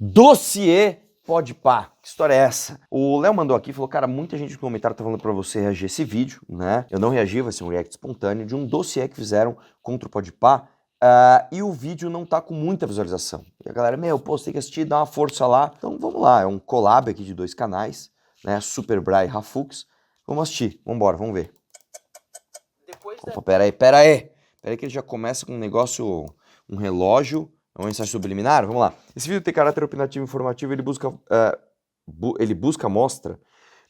Dossiê Podpah. Que história é essa? O Léo mandou aqui e falou, cara, muita gente no comentário tá falando pra você reagir a esse vídeo, né? Eu não reagi, vai ser um react espontâneo de um dossiê que fizeram contra o Podpah. E o vídeo não tá com muita visualização. E a galera, pô, você tem que assistir, dá uma força lá. Então vamos lá, é um collab aqui de 2 canais, né? Superbra e Rafux. Vamos assistir, vambora, vamos ver. Opa, pera aí que ele já começa com um negócio, um relógio, uma mensagem subliminar, vamos lá. Esse vídeo tem caráter opinativo e informativo, ele mostra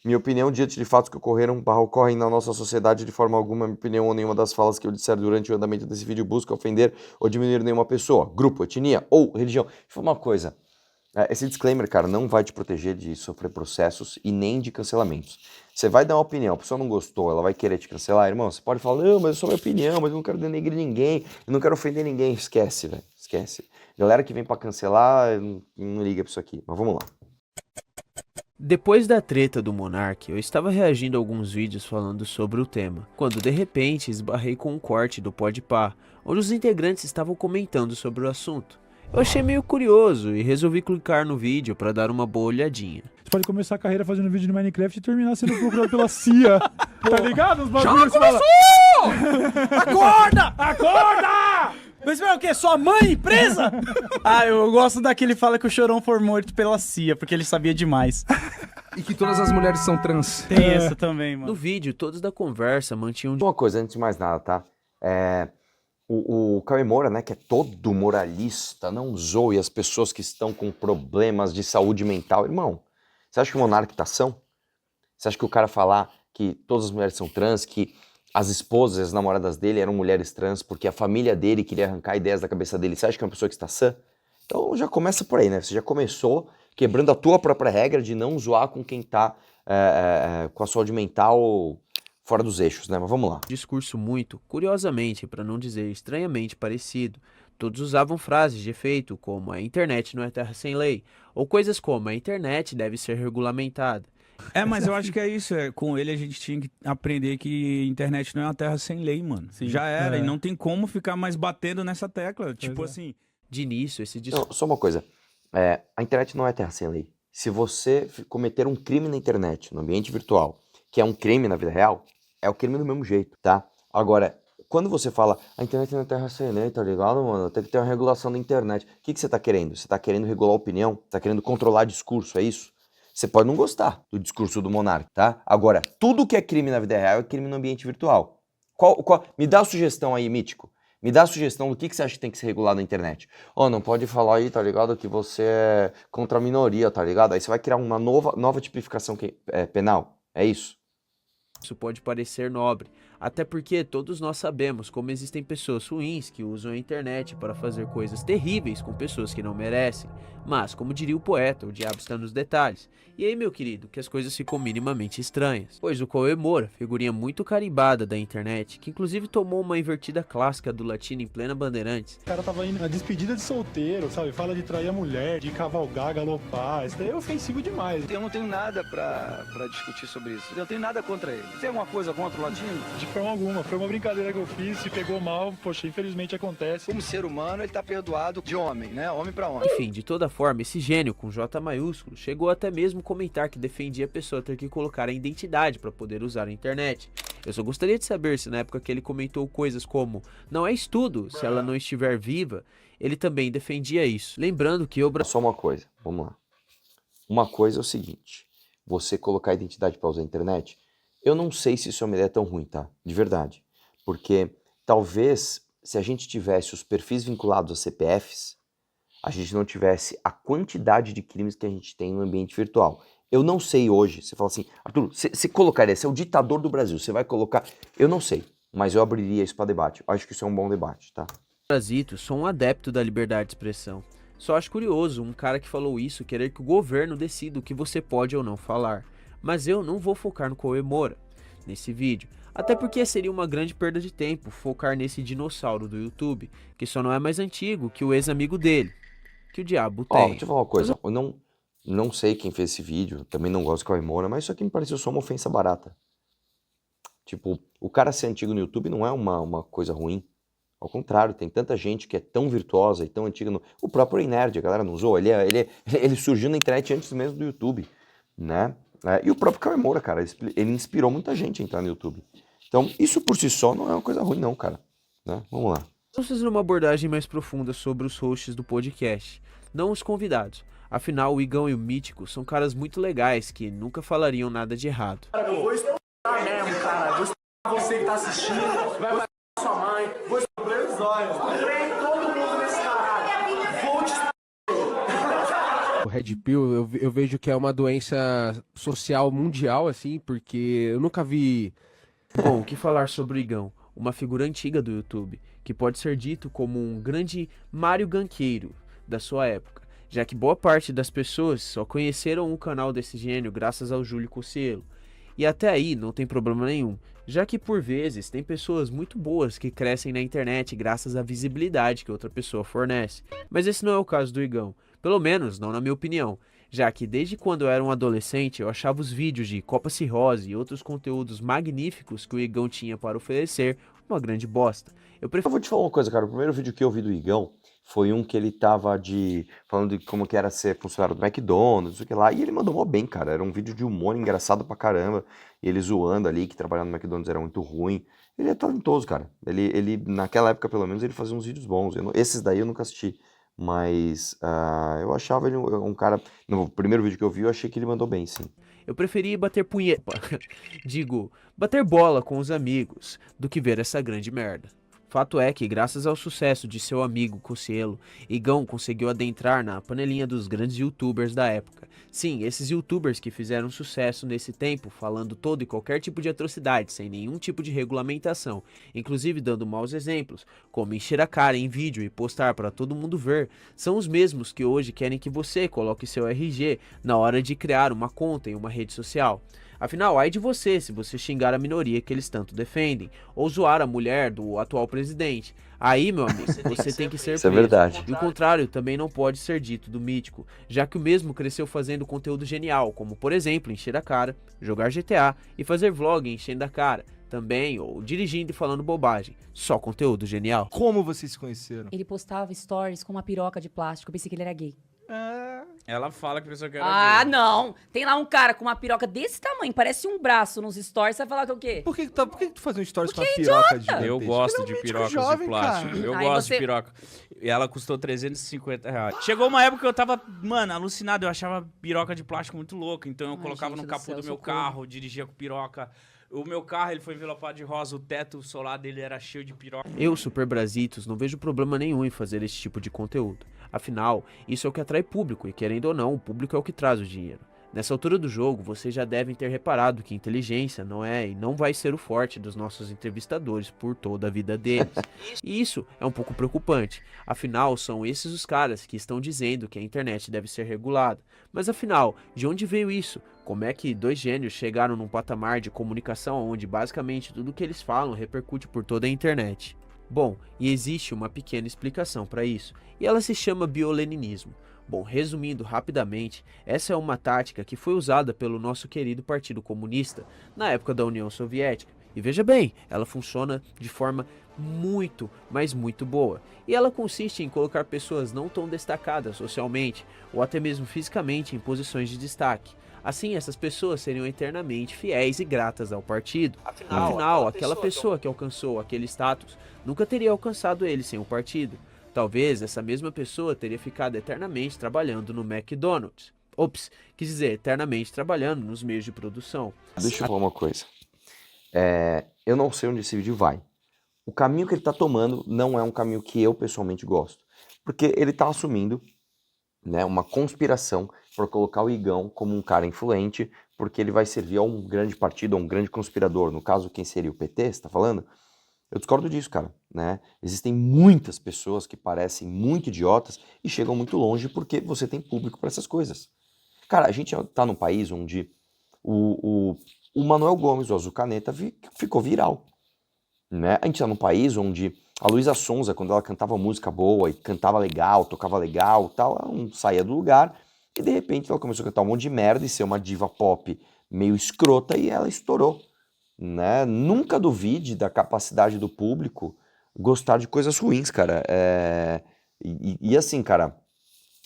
minha opinião diante de fatos que ocorrem na nossa sociedade de forma alguma, minha opinião ou nenhuma das falas que eu disser durante o andamento desse vídeo busca ofender ou diminuir nenhuma pessoa, grupo, etnia ou religião. Deixa eu falar uma coisa, esse disclaimer, cara, não vai te proteger de sofrer processos e nem de cancelamentos. Você vai dar uma opinião, a pessoa não gostou, ela vai querer te cancelar, irmão, você pode falar, não, mas é só minha opinião, mas eu não quero denegrir ninguém, eu não quero ofender ninguém, esquece, velho, esquece. Galera que vem pra cancelar, não liga pra isso aqui, mas vamos lá. Depois da treta do Monark, eu estava reagindo a alguns vídeos falando sobre o tema, quando de repente esbarrei com um corte do Podpah, onde os integrantes estavam comentando sobre o assunto. Eu achei meio curioso e resolvi clicar no vídeo para dar uma boa olhadinha. Você pode começar a carreira fazendo vídeo de Minecraft e terminar sendo procurado pela CIA. Tá ligado? Os bagulhos Já fala... começou! Acorda! Acorda! Mas é o quê? Sua mãe presa? Eu gosto daquele fala que o Chorão foi morto pela CIA, porque ele sabia demais. E que todas as mulheres são trans. Tem essa também, mano. No vídeo, todos da conversa mantinham... Uma coisa, antes de mais nada, tá? O Cauê Moura, né, que é todo moralista, não zoe as pessoas que estão com problemas de saúde mental. Irmão, você acha que o Monark tá são? Você acha que o cara falar que todas as mulheres são trans, que as esposas, as namoradas dele eram mulheres trans porque a família dele queria arrancar ideias da cabeça dele, você acha que é uma pessoa que está sã? Então já começa por aí, né? Você já começou quebrando a tua própria regra de não zoar com quem tá com a saúde mental fora dos eixos, né? Mas vamos lá. Discurso muito, curiosamente, para não dizer estranhamente parecido. Todos usavam frases de efeito como a internet não é terra sem lei, ou coisas como a internet deve ser regulamentada. Mas eu acho que é isso. Com ele a gente tinha que aprender que internet não é uma terra sem lei, mano. Sim, já era, e não tem como ficar mais batendo nessa tecla. Tipo assim... De início, esse discurso... Não, só uma coisa. A internet não é terra sem lei. Se você cometer um crime na internet, no ambiente virtual, que é um crime na vida real, é o crime do mesmo jeito, tá? Agora, quando você fala, a internet não é terra sem lei, tá ligado, mano? Tem que ter uma regulação da internet. O que você tá querendo? Você tá querendo regular a opinião? Você tá querendo controlar discurso, é isso? Você pode não gostar do discurso do Monark, tá? Agora, tudo que é crime na vida real é crime no ambiente virtual. Me dá a sugestão aí, Mítico. Me dá a sugestão do que você acha que tem que ser regulado na internet. Não pode falar aí, tá ligado, que você é contra a minoria, tá ligado? Aí você vai criar uma nova tipificação penal, é isso? Isso pode parecer nobre, até porque todos nós sabemos como existem pessoas ruins que usam a internet para fazer coisas terríveis com pessoas que não merecem. Mas, como diria o poeta, o diabo está nos detalhes. E aí, meu querido, que as coisas ficam minimamente estranhas. Pois o Cauê Moura, figurinha muito carimbada da internet, que inclusive tomou uma invertida clássica do latino em plena Bandeirantes. O cara tava indo na despedida de solteiro, sabe? Fala de trair a mulher, de cavalgar, galopar. Isso daí é ofensivo demais. Eu não tenho nada pra discutir sobre isso. Eu não tenho nada contra ele. Tem alguma coisa contra o latino? De forma alguma. Foi uma brincadeira que eu fiz, se pegou mal, poxa, infelizmente acontece. Como ser humano, ele tá perdoado de homem, né? Homem pra homem. Enfim, de toda forma, esse gênio com J maiúsculo chegou até mesmo comentar que defendia a pessoa ter que colocar a identidade para poder usar a internet. Eu só gostaria de saber se na época que ele comentou coisas como não é estudo se ela não estiver viva, ele também defendia isso. Lembrando que o Só uma coisa, vamos lá. Uma coisa é o seguinte, você colocar a identidade para usar a internet, eu não sei se isso é uma ideia tão ruim, tá? De verdade. Porque talvez se a gente tivesse os perfis vinculados a CPFs, a gente não tivesse a quantidade de crimes que a gente tem no ambiente virtual. Eu não sei hoje, você fala assim, Arthur, você colocaria, você é o ditador do Brasil, você vai colocar... Eu não sei, mas eu abriria isso para debate. Eu acho que isso é um bom debate, tá? Parasito, sou um adepto da liberdade de expressão. Só acho curioso um cara que falou isso querer que o governo decida o que você pode ou não falar. Mas eu não vou focar no Cauê Moura nesse vídeo. Até porque seria uma grande perda de tempo focar nesse dinossauro do YouTube, que só não é mais antigo que o ex-amigo dele, que o diabo tem. Deixa eu falar uma coisa, eu não sei quem fez esse vídeo, também não gosto do Cauê Moura, mas isso aqui me pareceu só uma ofensa barata. Tipo, o cara ser antigo no YouTube não é uma coisa ruim. Ao contrário, tem tanta gente que é tão virtuosa e tão antiga. O próprio Ei Nerd, a galera não usou. Ele surgiu na internet antes mesmo do YouTube, né? E o próprio Cauê Moura, cara, ele inspirou muita gente a entrar no YouTube. Então, isso por si só não é uma coisa ruim, não, cara. Né? Vamos lá. Vamos fazer uma abordagem mais profunda sobre os hosts do podcast, não os convidados. Afinal, o Igão e o Mítico são caras muito legais que nunca falariam nada de errado. Eu vou estourar mesmo, cara. Vou estourar você que tá assistindo. Vai matar sua mãe. Vou estourar os olhos. Comprei todo mundo nesse caralho. Vou te O Red Pill, eu vejo que é uma doença social mundial, assim, porque eu nunca vi... Bom, o que falar sobre o Igão? Uma figura antiga do YouTube, que pode ser dito como um grande Mário Ganqueiro da sua época, já que boa parte das pessoas só conheceram o canal desse gênio graças ao Júlio Cocielo. E até aí não tem problema nenhum, já que por vezes tem pessoas muito boas que crescem na internet graças à visibilidade que outra pessoa fornece. Mas esse não é o caso do Igão, pelo menos não na minha opinião, já que desde quando eu era um adolescente eu achava os vídeos de Copa Cirrose e outros conteúdos magníficos que o Igão tinha para oferecer uma grande bosta. Eu vou te falar uma coisa, cara, o primeiro vídeo que eu vi do Igão foi um que ele tava falando de como que era ser funcionário do McDonald's, não sei o que lá, e ele mandou mó bem, cara, era um vídeo de humor engraçado pra caramba, e ele zoando ali que trabalhar no McDonald's era muito ruim. Ele é talentoso, cara, ele naquela época pelo menos ele fazia uns vídeos bons, esses daí eu nunca assisti. Mas eu achava ele um cara... No primeiro vídeo que eu vi, eu achei que ele mandou bem, sim. Eu preferi bater punheta... Digo, bater bola com os amigos do que ver essa grande merda. Fato é que, graças ao sucesso de seu amigo Cocielo, Igão conseguiu adentrar na panelinha dos grandes youtubers da época. Sim, esses youtubers que fizeram sucesso nesse tempo, falando todo e qualquer tipo de atrocidade, sem nenhum tipo de regulamentação, inclusive dando maus exemplos, como encher a cara em vídeo e postar para todo mundo ver, são os mesmos que hoje querem que você coloque seu RG na hora de criar uma conta em uma rede social. Afinal, ai de você se você xingar a minoria que eles tanto defendem, ou zoar a mulher do atual presidente. Aí, meu amigo, você tem que ser Isso é preso. verdade. E o contrário também não pode ser dito do Mítico, já que o mesmo cresceu fazendo conteúdo genial, como por exemplo, encher a cara, jogar GTA e fazer vlog enchendo a cara. Também, ou dirigindo e falando bobagem. Só conteúdo genial. Como vocês se conheceram? Ele postava stories com uma piroca de plástico, eu pensei que ele era gay. Ela fala que pensou que era gay. Não! Tem lá um cara com uma piroca desse tamanho, parece um braço nos stories, você vai falar que é o quê? Por que tu faz um stories com a idiota. piroca de Eu gosto de pirocas jovem, de plástico. cara. Eu Aí gosto você- de piroca. E ela custou R$350. Chegou uma época que eu tava, mano, alucinado. Eu achava piroca de plástico muito louca. Então eu Ai, colocava gente no do capô céu, do meu socorro. carro, dirigia com piroca. O meu carro, ele foi envelopado de rosa. O teto solar dele era cheio de piroca. Eu, Super Brasitos, não vejo problema nenhum em fazer esse tipo de conteúdo. Afinal, isso é o que atrai público e, querendo ou não, o público é o que traz o dinheiro. Nessa altura do jogo, vocês já devem ter reparado que inteligência não é e não vai ser o forte dos nossos entrevistadores por toda a vida deles. E isso é um pouco preocupante. Afinal, são esses os caras que estão dizendo que a internet deve ser regulada. Mas afinal, de onde veio isso? Como é que dois gênios chegaram num patamar de comunicação onde basicamente tudo que eles falam repercute por toda a internet? Bom, e existe uma pequena explicação para isso, e ela se chama bioleninismo. Bom, resumindo rapidamente, essa é uma tática que foi usada pelo nosso querido Partido Comunista na época da União Soviética. E veja bem, ela funciona de forma muito, mas muito boa. E ela consiste em colocar pessoas não tão destacadas socialmente, ou até mesmo fisicamente em posições de destaque. Assim, essas pessoas seriam eternamente fiéis e gratas ao partido. Afinal, aquela pessoa que alcançou aquele status nunca teria alcançado ele sem o partido. Talvez essa mesma pessoa teria ficado eternamente trabalhando no McDonald's. Ops, quis dizer, eternamente trabalhando nos meios de produção. Deixa eu falar uma coisa. Eu não sei onde esse vídeo vai. O caminho que ele tá tomando não é um caminho que eu pessoalmente gosto. Porque ele tá assumindo, né, uma conspiração por colocar o Igão como um cara influente, porque ele vai servir a um grande partido, a um grande conspirador. No caso, quem seria o PT, você tá falando? Eu discordo disso, cara, né? Existem muitas pessoas que parecem muito idiotas e chegam muito longe porque você tem público para essas coisas. Cara, a gente tá num país onde o Manuel Gomes, o Azul Caneta, ficou viral, né? A gente tá num país onde a Luísa Sonza, quando ela cantava música boa e cantava legal, tocava legal, tal, ela não saía do lugar e de repente ela começou a cantar um monte de merda e ser uma diva pop meio escrota e ela estourou. Né? Nunca duvide da capacidade do público gostar de coisas ruins, cara. E assim, cara,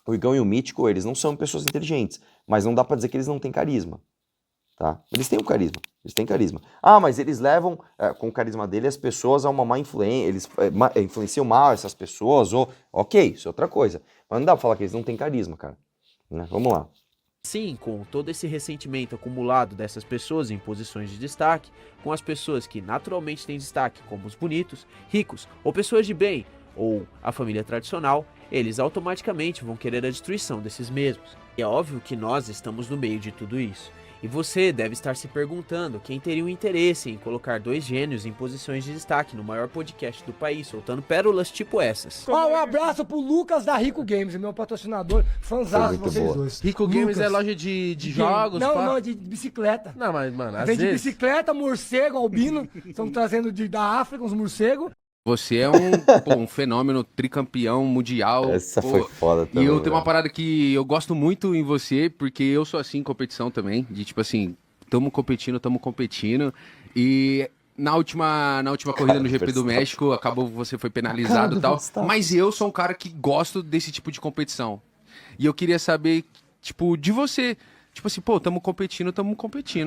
o Igão e o Mítico, eles não são pessoas inteligentes, mas não dá pra dizer que eles não têm carisma, tá? Eles têm um carisma. Ah, mas eles levam, com o carisma dele, as pessoas a uma má influência, eles influenciam mal essas pessoas, ou... Ok, isso é outra coisa. Mas não dá pra falar que eles não têm carisma, cara. Né? Vamos lá. Sim, com todo esse ressentimento acumulado dessas pessoas em posições de destaque, com as pessoas que naturalmente têm destaque, como os bonitos, ricos ou pessoas de bem, ou a família tradicional, eles automaticamente vão querer a destruição desses mesmos. E é óbvio que nós estamos no meio de tudo isso. E você deve estar se perguntando quem teria um interesse em colocar dois gênios em posições de destaque no maior podcast do país, soltando pérolas tipo essas. Um abraço pro Lucas da Rico Games, meu patrocinador, fãzaço vocês dois. Rico Games é loja de jogos? Não, de bicicleta. Não, mas, mano, às Vende vezes... bicicleta, morcego, albino, estão trazendo da África uns morcegos. Você é um fenômeno tricampeão mundial. Essa foi foda também. E eu tenho uma parada que eu gosto muito em você, porque eu sou assim em competição também. De tipo assim, tamo competindo. E na última corrida no GP do México, acabou você foi penalizado e tal. Mas eu sou um cara que gosto desse tipo de competição. E eu queria saber, tipo, de você... Tipo assim, pô, tamo competindo,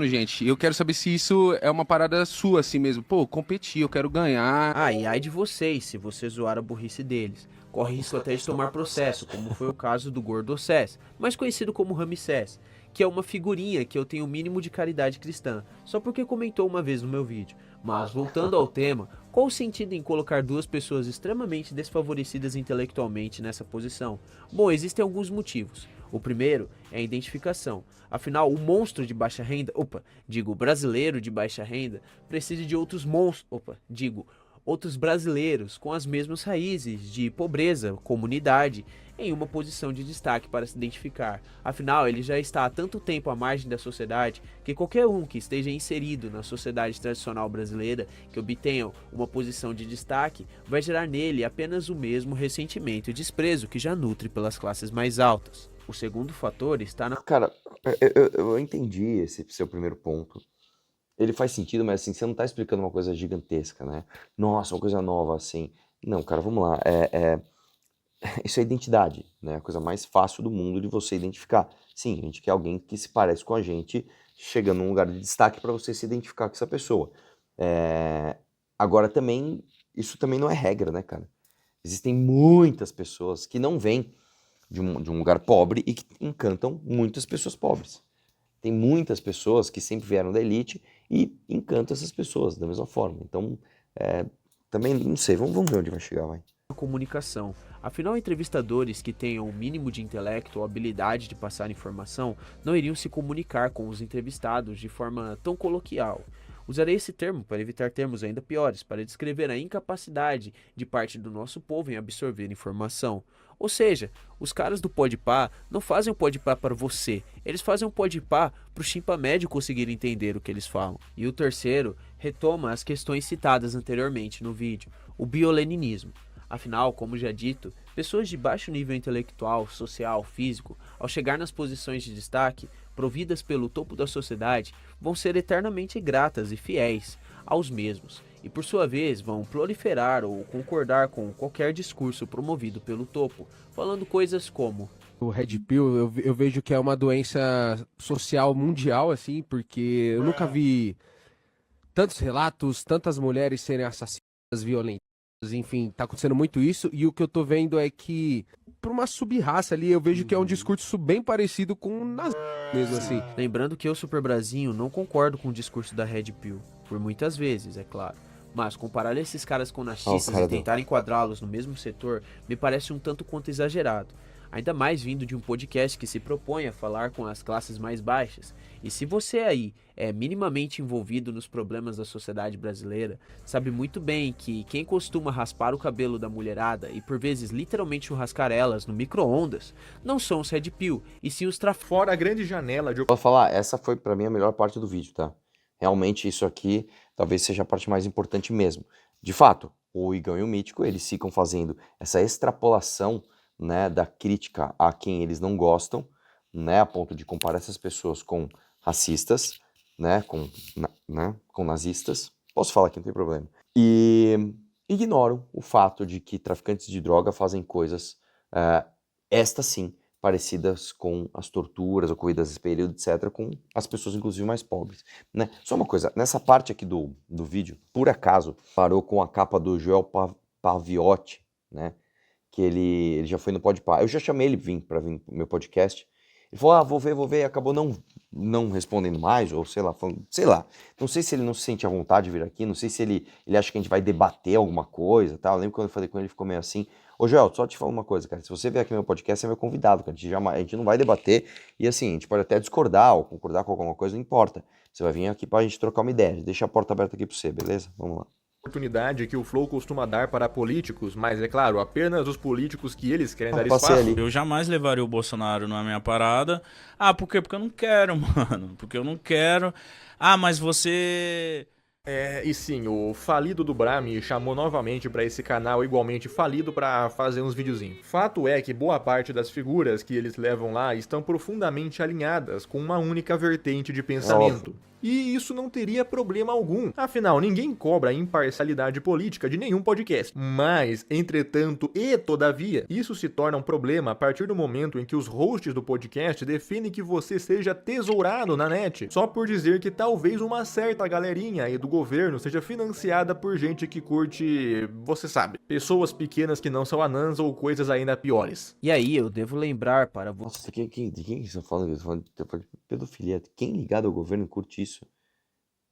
gente. Eu quero saber se isso é uma parada sua, assim mesmo. Pô, competir, eu quero ganhar. Ah, e ai de vocês, se você zoar a burrice deles. Corre risco até de tomar processo, como foi o caso do Gordossés, mais conhecido como Ramsés, que é uma figurinha que eu tenho o mínimo de caridade cristã, só porque comentou uma vez no meu vídeo. Mas, voltando ao tema, qual o sentido em colocar duas pessoas extremamente desfavorecidas intelectualmente nessa posição? Bom, existem alguns motivos. O primeiro é a identificação. Afinal, o monstro de baixa renda, o brasileiro de baixa renda, precisa de outros outros brasileiros com as mesmas raízes de pobreza, comunidade, em uma posição de destaque para se identificar. Afinal, ele já está há tanto tempo à margem da sociedade que qualquer um que esteja inserido na sociedade tradicional brasileira, que obtenha uma posição de destaque, vai gerar nele apenas o mesmo ressentimento e desprezo que já nutre pelas classes mais altas. O segundo fator está na... Cara, eu entendi esse seu primeiro ponto. Ele faz sentido, mas assim, você não tá explicando uma coisa gigantesca, né? Nossa, uma coisa nova, assim. Não, cara, vamos lá. Isso é identidade, né? A coisa mais fácil do mundo de você identificar. Sim, a gente quer alguém que se parece com a gente, chegando num lugar de destaque para você se identificar com essa pessoa. Agora também, isso também não é regra, né, cara? Existem muitas pessoas que não vêm de um lugar pobre e que encantam muitas pessoas pobres. Tem muitas pessoas que sempre vieram da elite e encantam essas pessoas da mesma forma. Então, também, não sei, vamos ver onde vai chegar, vai. Comunicação. Afinal, entrevistadores que tenham o mínimo de intelecto ou habilidade de passar informação não iriam se comunicar com os entrevistados de forma tão coloquial. Usarei esse termo para evitar termos ainda piores, para descrever a incapacidade de parte do nosso povo em absorver informação. Ou seja, os caras do Podpah não fazem o Podpah para você, eles fazem o Podpah para o chimpa médio conseguir entender o que eles falam. E o terceiro retoma as questões citadas anteriormente no vídeo, o bioleninismo. Afinal, como já dito, pessoas de baixo nível intelectual, social, físico, ao chegar nas posições de destaque, providas pelo topo da sociedade, vão ser eternamente gratas e fiéis aos mesmos, e por sua vez vão proliferar ou concordar com qualquer discurso promovido pelo topo, falando coisas como: o Red Pill, eu vejo que é uma doença social mundial, assim, porque eu nunca vi tantos relatos, tantas mulheres serem assassinadas, violentas, enfim, tá acontecendo muito isso, e o que eu tô vendo é que, por uma sub-raça ali, eu vejo que é um discurso bem parecido com o nazismo mesmo, assim. Lembrando que eu, Super Brasinho, não concordo com o discurso da Red Pill, por muitas vezes, é claro. Mas comparar esses caras com nazistas e tentar enquadrá-los no mesmo setor me parece um tanto quanto exagerado. Ainda mais vindo de um podcast que se propõe a falar com as classes mais baixas. E se você aí é minimamente envolvido nos problemas da sociedade brasileira, sabe muito bem que quem costuma raspar o cabelo da mulherada e por vezes literalmente churrascar elas no micro-ondas, não são os Red Pill, e sim os Fora a grande janela de... Posso falar, essa foi pra mim a melhor parte do vídeo, tá? Realmente isso aqui talvez seja a parte mais importante mesmo. De fato, o Igão e o Mítico, eles ficam fazendo essa extrapolação, né, da crítica a quem eles não gostam, né, a ponto de comparar essas pessoas com racistas, né, com nazistas. Posso falar aqui, não tem problema. E ignoram o fato de que traficantes de droga fazem coisas, estas sim, parecidas com as torturas ocorridas nesse período, etc., com as pessoas, inclusive, mais pobres, né? Só uma coisa, nessa parte aqui do vídeo, por acaso, parou com a capa do Joel Paviotti, né? Que ele já foi no Podpah. Eu já chamei ele para vir pro meu podcast. Ele falou, vou ver, e acabou não respondendo mais, ou sei lá, sei lá. Não sei se ele não se sente à vontade de vir aqui, não sei se ele acha que a gente vai debater alguma coisa, tá? Eu lembro quando eu falei com ele, ele ficou meio assim. Ô, Joel, só te falar uma coisa, cara, se você vier aqui no meu podcast, você é meu convidado, cara, a gente não vai debater, e assim, a gente pode até discordar ou concordar com alguma coisa, não importa. Você vai vir aqui pra gente trocar uma ideia, deixa a porta aberta aqui pra você, beleza? Vamos lá. Oportunidade que o Flow costuma dar para políticos, mas é claro, apenas os políticos que eles querem dar espaço. Eu jamais levaria o Bolsonaro na minha parada. Por quê? Porque eu não quero, mano. Porque eu não quero. Mas você... E sim, o falido do Bra me chamou novamente pra esse canal igualmente falido pra fazer uns videozinhos. Fato é que boa parte das figuras que eles levam lá estão profundamente alinhadas com uma única vertente de pensamento. E isso não teria problema algum. Afinal, ninguém cobra a imparcialidade política de nenhum podcast. Mas, entretanto e todavia, isso se torna um problema a partir do momento em que os hosts do podcast definem que você seja tesourado na net, só por dizer que talvez uma certa galerinha aí do governo seja financiada por gente que curte, você sabe, pessoas pequenas que não são anãs ou coisas ainda piores. E aí, eu devo lembrar para você... Nossa, de quem você está falando? Você tá falando de pedofilia. Quem ligado ao governo curte isso?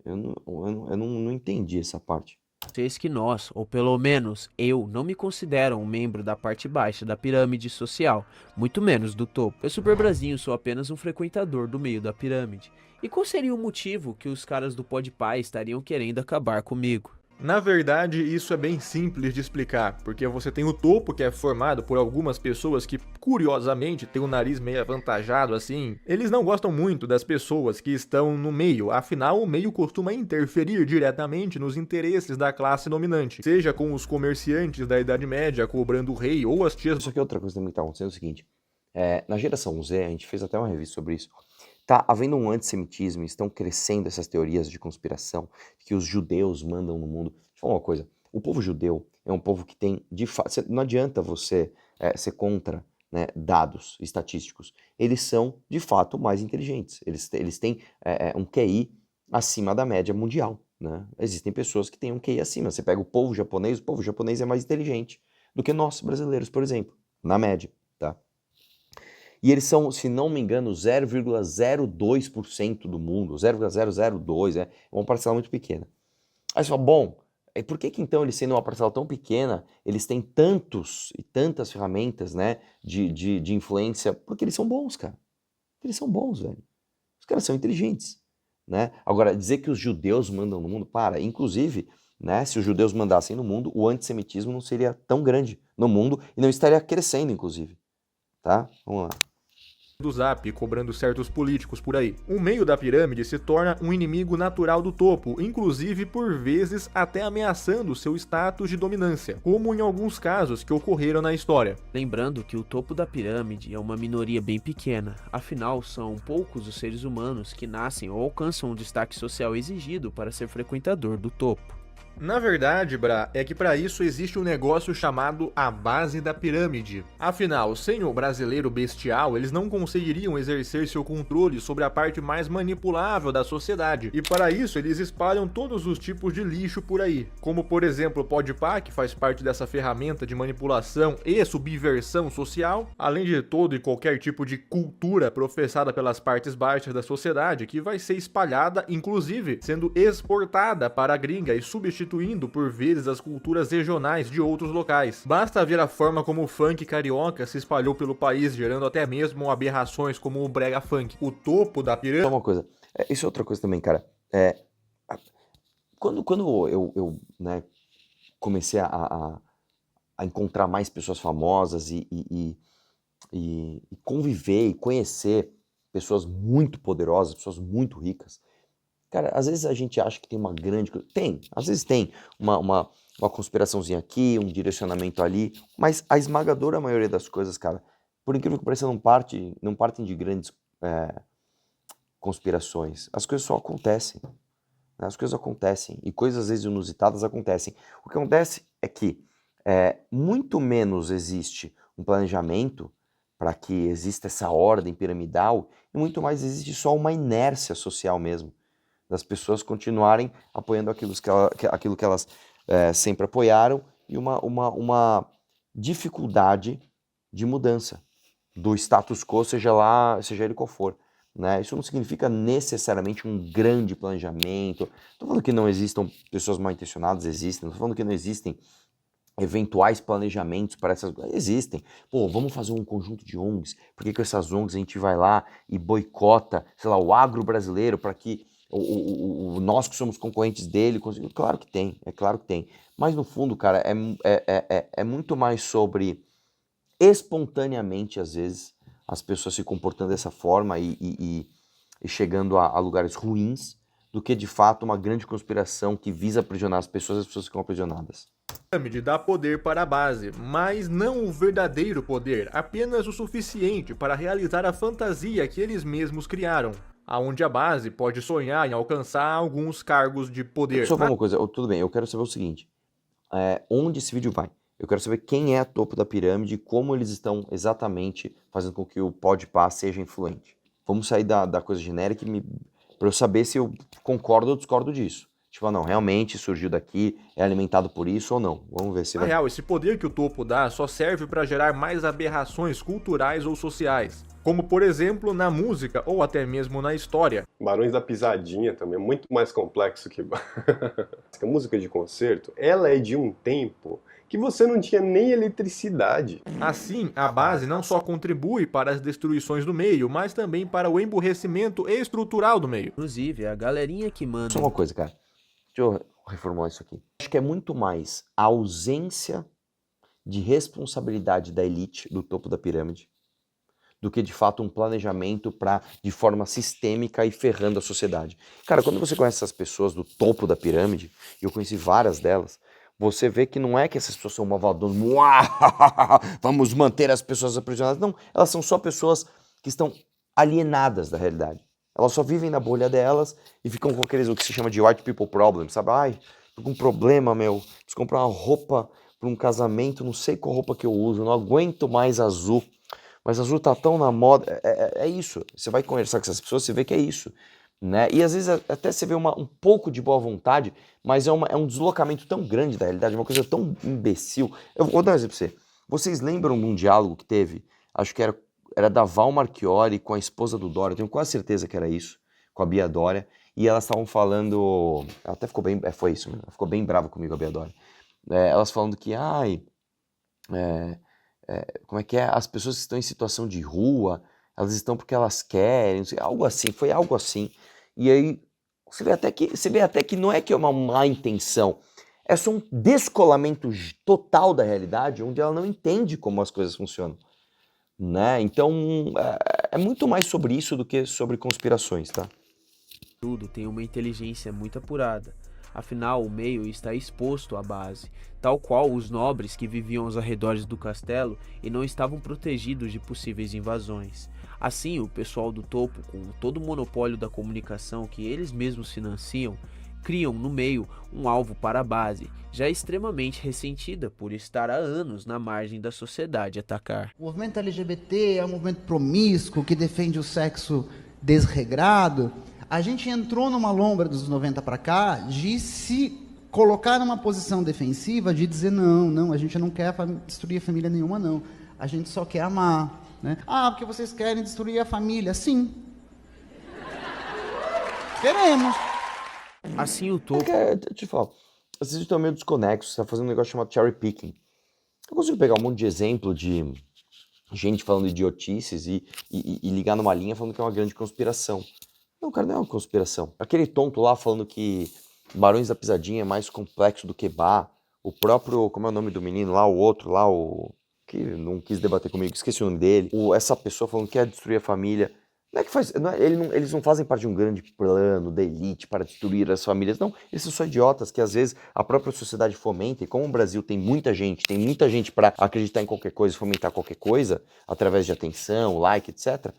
Eu não entendi essa parte. Vocês que nós, ou pelo menos eu, não me considero um membro da parte baixa da pirâmide social, muito menos do topo. Eu, Super Brasinho, sou apenas um frequentador do meio da pirâmide. E qual seria o motivo que os caras do Podpah estariam querendo acabar comigo? Na verdade, isso é bem simples de explicar, porque você tem o topo, que é formado por algumas pessoas que, curiosamente, tem o nariz meio avantajado assim. Eles não gostam muito das pessoas que estão no meio, afinal, o meio costuma interferir diretamente nos interesses da classe dominante, seja com os comerciantes da Idade Média cobrando o rei ou as tias... Isso aqui é outra coisa também que tá acontecendo, é o seguinte, na geração Z, a gente fez até uma revista sobre isso, tá havendo um antissemitismo, estão crescendo essas teorias de conspiração, que os judeus mandam no mundo. Deixa eu falar uma coisa, o povo judeu é um povo que tem, de fato, não adianta você ser contra, né, dados estatísticos, eles são, de fato, mais inteligentes, eles têm um QI acima da média mundial, né? Existem pessoas que têm um QI acima, você pega o povo japonês é mais inteligente do que nós, brasileiros, por exemplo, na média, tá? E eles são, se não me engano, 0,02% do mundo, 0,002%, é uma parcela muito pequena. Aí você fala, bom, por que então eles sendo uma parcela tão pequena, eles têm tantas ferramentas, né, de influência? Porque eles são bons, cara. Eles são bons, velho. Os caras são inteligentes, né? Agora, dizer que os judeus mandam no mundo, inclusive, né, se os judeus mandassem no mundo, o antissemitismo não seria tão grande no mundo e não estaria crescendo, inclusive. Tá? Vamos lá. Do Zap, cobrando certos políticos por aí. O meio da pirâmide se torna um inimigo natural do topo, inclusive por vezes até ameaçando seu status de dominância, como em alguns casos que ocorreram na história. Lembrando que o topo da pirâmide é uma minoria bem pequena, afinal são poucos os seres humanos que nascem ou alcançam o destaque social exigido para ser frequentador do topo. Na verdade, Bra, é que para isso existe um negócio chamado a base da pirâmide. Afinal, sem o brasileiro bestial, eles não conseguiriam exercer seu controle sobre a parte mais manipulável da sociedade. E para isso, eles espalham todos os tipos de lixo por aí. Como, por exemplo, o Podpah, que faz parte dessa ferramenta de manipulação e subversão social, além de todo e qualquer tipo de cultura professada pelas partes baixas da sociedade, que vai ser espalhada, inclusive, sendo exportada para a gringa e substituída por vezes as culturas regionais de outros locais. Basta ver a forma como o funk carioca se espalhou pelo país, gerando até mesmo aberrações como o brega funk. O topo da pirâmide... Só uma coisa, isso é outra coisa também, cara. Quando eu né, comecei a encontrar mais pessoas famosas e conviver e conhecer pessoas muito poderosas, pessoas muito ricas, cara, às vezes a gente acha que tem uma grande... às vezes tem uma conspiraçãozinha aqui, um direcionamento ali, mas a esmagadora maioria das coisas, cara, por incrível que pareça, não partem de grandes conspirações. As coisas só acontecem. Né? As coisas acontecem. E coisas às vezes inusitadas acontecem. O que acontece é que muito menos existe um planejamento para que exista essa ordem piramidal e muito mais existe só uma inércia social mesmo, das pessoas continuarem apoiando aquilo que elas sempre apoiaram e uma dificuldade de mudança do status quo, seja ele qual for. Né? Isso não significa necessariamente um grande planejamento. Estou falando que não existam pessoas mal intencionadas, existem. Estou falando que não existem eventuais planejamentos para essas coisas. Existem. Pô, vamos fazer um conjunto de ONGs. Por que com essas ONGs a gente vai lá e boicota, sei lá, o agro brasileiro para que nós que somos concorrentes dele... Claro que tem, é claro que tem. Mas no fundo, cara, é muito mais sobre espontaneamente, às vezes, as pessoas se comportando dessa forma e chegando a lugares ruins, do que de fato uma grande conspiração que visa aprisionar as pessoas ficam aprisionadas. A pirâmide dá poder para a base, mas não o verdadeiro poder, apenas o suficiente para realizar a fantasia que eles mesmos criaram, aonde a base pode sonhar em alcançar alguns cargos de poder. Só falar uma coisa, tudo bem, eu quero saber o seguinte, onde esse vídeo vai? Eu quero saber quem é a topo da pirâmide e como eles estão exatamente fazendo com que o Podpah seja influente. Vamos sair da coisa genérica para eu saber se eu concordo ou discordo disso. Tipo, não, realmente surgiu daqui, é alimentado por isso ou não. Vamos ver se Na real, esse poder que o topo dá só serve para gerar mais aberrações culturais ou sociais. Como, por exemplo, na música ou até mesmo na história. Barões da Pisadinha também é muito mais complexo que... A música de concerto, ela é de um tempo que você não tinha nem eletricidade. Assim, a base não só contribui para as destruições do meio, mas também para o emburrecimento estrutural do meio. Inclusive, a galerinha que manda... Só uma coisa, cara. Deixa eu reformular isso aqui. Acho que é muito mais a ausência de responsabilidade da elite, do topo da pirâmide, do que de fato um planejamento de forma sistêmica e ferrando a sociedade. Cara, quando você conhece essas pessoas do topo da pirâmide, e eu conheci várias delas, você vê que não é que essas pessoas são malvadonas, vamos manter as pessoas aprisionadas. Não, elas são só pessoas que estão alienadas da realidade. Elas só vivem na bolha delas e ficam com aqueles, o que se chama de white people problem, sabe? Ai, tô com um problema, preciso comprar uma roupa para um casamento, não sei qual roupa que eu uso, não aguento mais azul. Mas azul tá tão na moda, é isso. Você vai conversar com essas pessoas, você vê que é isso. Né? E às vezes até você vê um pouco de boa vontade, mas é um deslocamento tão grande da realidade, uma coisa tão imbecil. Eu vou dar um exemplo pra você. Vocês lembram de um diálogo que teve, acho que era da Val Marchiori com a esposa do Dória, eu tenho quase certeza que era isso, com a Bia Dória, e elas estavam falando, ela até ficou bem, foi isso, ela ficou bem brava comigo, a Bia Dória. Elas falando que, como é que é, as pessoas que estão em situação de rua, elas estão porque elas querem, não sei, algo assim, foi algo assim. E aí você vê até que não é que é uma má intenção, é só um descolamento total da realidade, onde ela não entende como as coisas funcionam. Né? Então é muito mais sobre isso do que sobre conspirações, tá? Tudo tem uma inteligência muito apurada. Afinal, o meio está exposto à base, tal qual os nobres que viviam aos arredores do castelo e não estavam protegidos de possíveis invasões. Assim, o pessoal do topo, com todo o monopólio da comunicação que eles mesmos financiam, criam no meio um alvo para a base, já extremamente ressentida por estar há anos na margem da sociedade atacar. O movimento LGBT é um movimento promíscuo que defende o sexo desregrado. A gente entrou numa lombra dos 90 para cá de se colocar numa posição defensiva, de dizer não, a gente não quer destruir família nenhuma, não. A gente só quer amar. Né? Porque vocês querem destruir a família. Sim. Queremos. Assim o topo... Deixa eu falar, vocês estão meio desconexos, você está fazendo um negócio chamado cherry picking. Eu consigo pegar um monte de exemplo de gente falando idiotices e ligar numa linha falando que é uma grande conspiração. Não, cara, não é uma conspiração. Aquele tonto lá falando que Barões da Pisadinha é mais complexo do que Bar. O próprio, como é o nome do menino lá, o outro lá, o que não quis debater comigo, esqueci o nome dele. Essa pessoa falando que quer destruir a família. Não é que faz, eles não fazem parte de um grande plano da elite para destruir as famílias. Não, eles são só idiotas que às vezes a própria sociedade fomenta. E como o Brasil tem muita gente para acreditar em qualquer coisa, fomentar qualquer coisa, através de atenção, like, etc.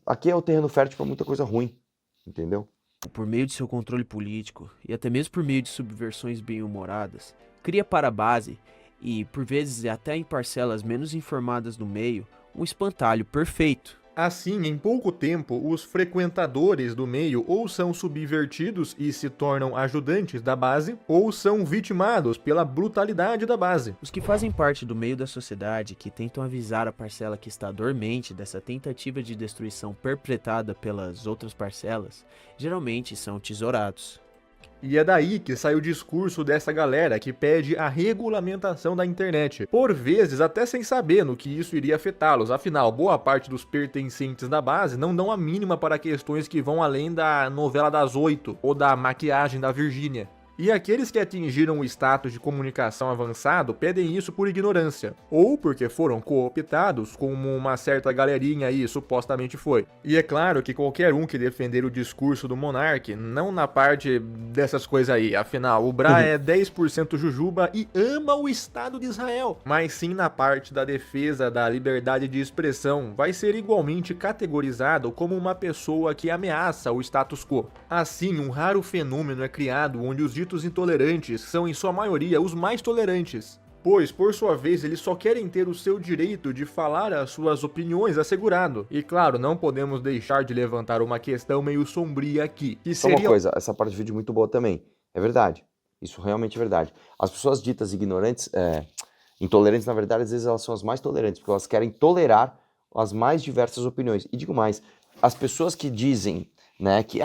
Aqui é o terreno fértil para muita coisa ruim. Entendeu? por meio de seu controle político e até mesmo por meio de subversões bem-humoradas, cria para a base, e por vezes até em parcelas menos informadas do meio, um espantalho perfeito. Assim, em pouco tempo, os frequentadores do meio ou são subvertidos e se tornam ajudantes da base, ou são vitimados pela brutalidade da base. Os que fazem parte do meio da sociedade, que tentam avisar a parcela que está dormente dessa tentativa de destruição perpetrada pelas outras parcelas, geralmente são tesourados. E é daí que sai o discurso dessa galera que pede a regulamentação da internet, por vezes até sem saber no que isso iria afetá-los, afinal, boa parte dos pertencentes da base não dão a mínima para questões que vão além da novela das 8 ou da maquiagem da Virgínia. E aqueles que atingiram o status de comunicação avançado pedem isso por ignorância, ou porque foram cooptados, como uma certa galerinha aí supostamente foi. E é claro que qualquer um que defender o discurso do monarca, não na parte dessas coisas aí, afinal, o Bra é 10% jujuba e ama o Estado de Israel, mas sim na parte da defesa da liberdade de expressão, vai ser igualmente categorizado como uma pessoa que ameaça o status quo. Assim, um raro fenômeno é criado onde os ditos intolerantes são em sua maioria os mais tolerantes, pois por sua vez eles só querem ter o seu direito de falar as suas opiniões assegurado. E claro, não podemos deixar de levantar uma questão meio sombria aqui, que Só seria... uma coisa, essa parte do vídeo é muito boa também, é verdade, isso realmente é verdade. As pessoas ditas ignorantes, intolerantes na verdade, às vezes elas são as mais tolerantes, porque elas querem tolerar as mais diversas opiniões. E digo mais, as pessoas que dizem, né, que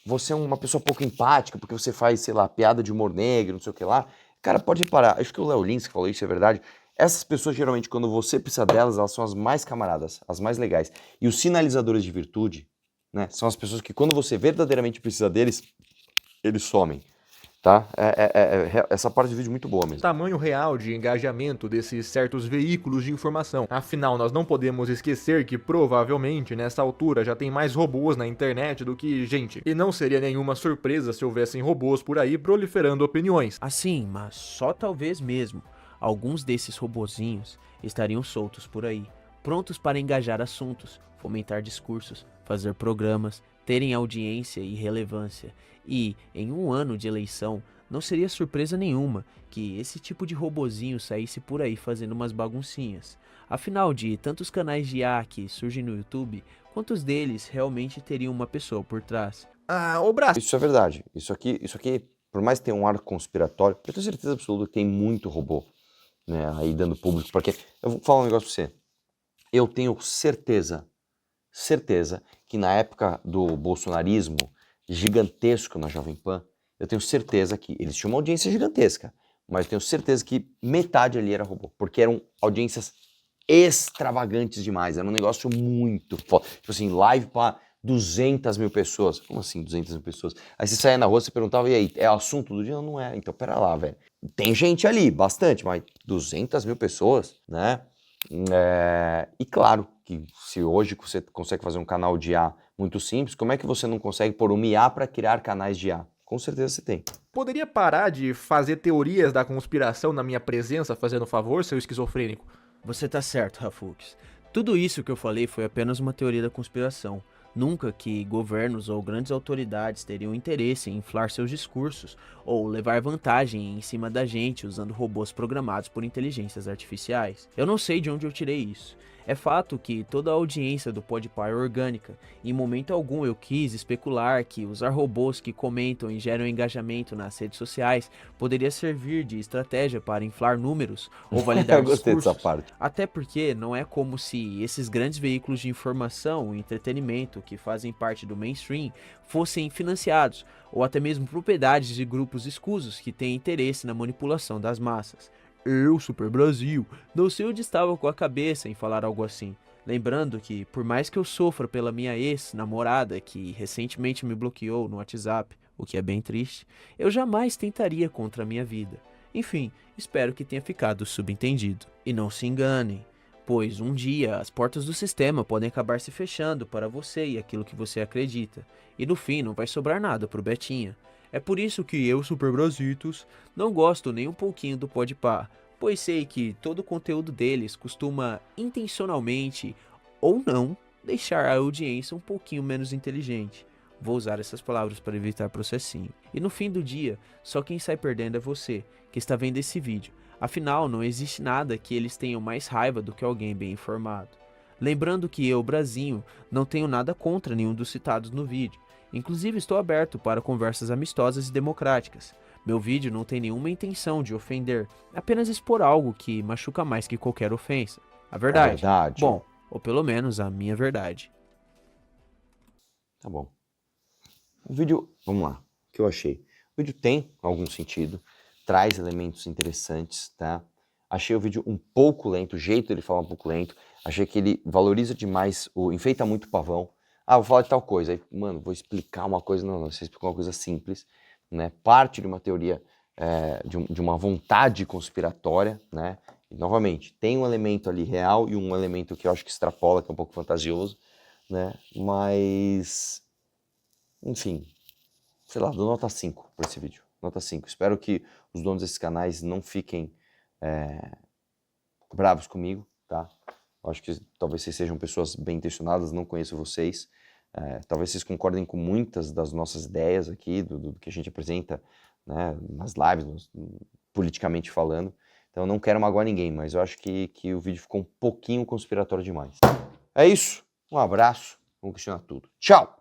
você é uma pessoa pouco empática porque você faz, sei lá, piada de humor negro, não sei o que lá. Cara, pode reparar, acho que o Léo Lins que falou isso, é verdade. Essas pessoas, geralmente, quando você precisa delas, elas são as mais camaradas, as mais legais. E os sinalizadores de virtude, né, são as pessoas que quando você verdadeiramente precisa deles, eles somem. Tá? Essa parte do vídeo é muito boa mesmo. Tamanho real de engajamento desses certos veículos de informação. Afinal, nós não podemos esquecer que provavelmente nessa altura já tem mais robôs na internet do que gente. E não seria nenhuma surpresa se houvessem robôs por aí proliferando opiniões. Assim, mas só talvez mesmo alguns desses robozinhos estariam soltos por aí, prontos para engajar assuntos, fomentar discursos, fazer programas, terem audiência e relevância. E, em um ano de eleição, não seria surpresa nenhuma que esse tipo de robozinho saísse por aí fazendo umas baguncinhas. Afinal, de tantos canais de IA que surgem no YouTube, quantos deles realmente teriam uma pessoa por trás? Ô Braço! Isso é verdade. Isso aqui, por mais que tenha um ar conspiratório, eu tenho certeza absoluta que tem muito robô, né, aí dando público. Porque, eu vou falar um negócio pra você. Eu tenho certeza que na época do bolsonarismo gigantesco na Jovem Pan, eu tenho certeza que eles tinham uma audiência gigantesca, mas eu tenho certeza que metade ali era robô, porque eram audiências extravagantes demais, era um negócio muito foda. Tipo assim, live para 200 mil pessoas. Como assim 200 mil pessoas? Aí você saía na rua, você perguntava, e aí, é o assunto do dia? Não é. Então, pera lá, velho. Tem gente ali, bastante, mas 200 mil pessoas, né? E claro que se hoje você consegue fazer um canal de IA muito simples, como é que você não consegue pôr uma IA para criar canais de IA? Com certeza você tem. Poderia parar de fazer teorias da conspiração na minha presença, fazendo favor, seu esquizofrênico? Você tá certo, Rafux. Tudo isso que eu falei foi apenas uma teoria da conspiração. Nunca que governos ou grandes autoridades teriam interesse em inflar seus discursos ou levar vantagem em cima da gente usando robôs programados por inteligências artificiais. Eu não sei de onde eu tirei isso. É fato que toda a audiência do Podpah é orgânica. Em momento algum eu quis especular que usar robôs que comentam e geram engajamento nas redes sociais poderia servir de estratégia para inflar números ou validar Eu gostei discursos. dessa parte. Até porque não é como se esses grandes veículos de informação e entretenimento que fazem parte do mainstream fossem financiados ou até mesmo propriedades de grupos escusos que têm interesse na manipulação das massas. Eu, Super Brasil, não sei onde estava com a cabeça em falar algo assim. Lembrando que, por mais que eu sofra pela minha ex-namorada, que recentemente me bloqueou no WhatsApp, o que é bem triste, eu jamais tentaria contra a minha vida. Enfim, espero que tenha ficado subentendido. E não se enganem, pois um dia as portas do sistema podem acabar se fechando para você e aquilo que você acredita. E no fim não vai sobrar nada pro Betinha. É por isso que eu, Super Brasitos, não gosto nem um pouquinho do Podpah, pois sei que todo o conteúdo deles costuma intencionalmente ou não deixar a audiência um pouquinho menos inteligente. Vou usar essas palavras para evitar processinho. E no fim do dia, só quem sai perdendo é você, que está vendo esse vídeo. Afinal, não existe nada que eles tenham mais raiva do que alguém bem informado. Lembrando que eu, Brasinho, não tenho nada contra nenhum dos citados no vídeo. Inclusive estou aberto para conversas amistosas e democráticas. Meu vídeo não tem nenhuma intenção de ofender, apenas expor algo que machuca mais que qualquer ofensa. A verdade. É verdade. Bom, ou pelo menos a minha verdade. Tá bom. O vídeo, vamos lá, o que eu achei. O vídeo tem algum sentido, traz elementos interessantes, tá? Achei o vídeo um pouco lento, o jeito dele falar um pouco lento. Achei que ele valoriza demais, enfeita muito o pavão. Ah, vou falar de tal coisa. Aí, mano, vou explicar uma coisa. Não, você explicou uma coisa simples, né? Parte de uma teoria, de uma vontade conspiratória, né? E, novamente, tem um elemento ali real e um elemento que eu acho que extrapola, que é um pouco fantasioso, né? Mas, enfim, sei lá, dou nota 5 por esse vídeo. Nota 5. Espero que os donos desses canais não fiquem bravos comigo, tá? Eu acho que talvez vocês sejam pessoas bem intencionadas, não conheço vocês. Talvez vocês concordem com muitas das nossas ideias aqui, do que a gente apresenta, né, nas lives, politicamente falando. Então eu não quero magoar ninguém, mas eu acho que o vídeo ficou um pouquinho conspiratório demais. É isso. Um abraço. Vamos questionar tudo. Tchau!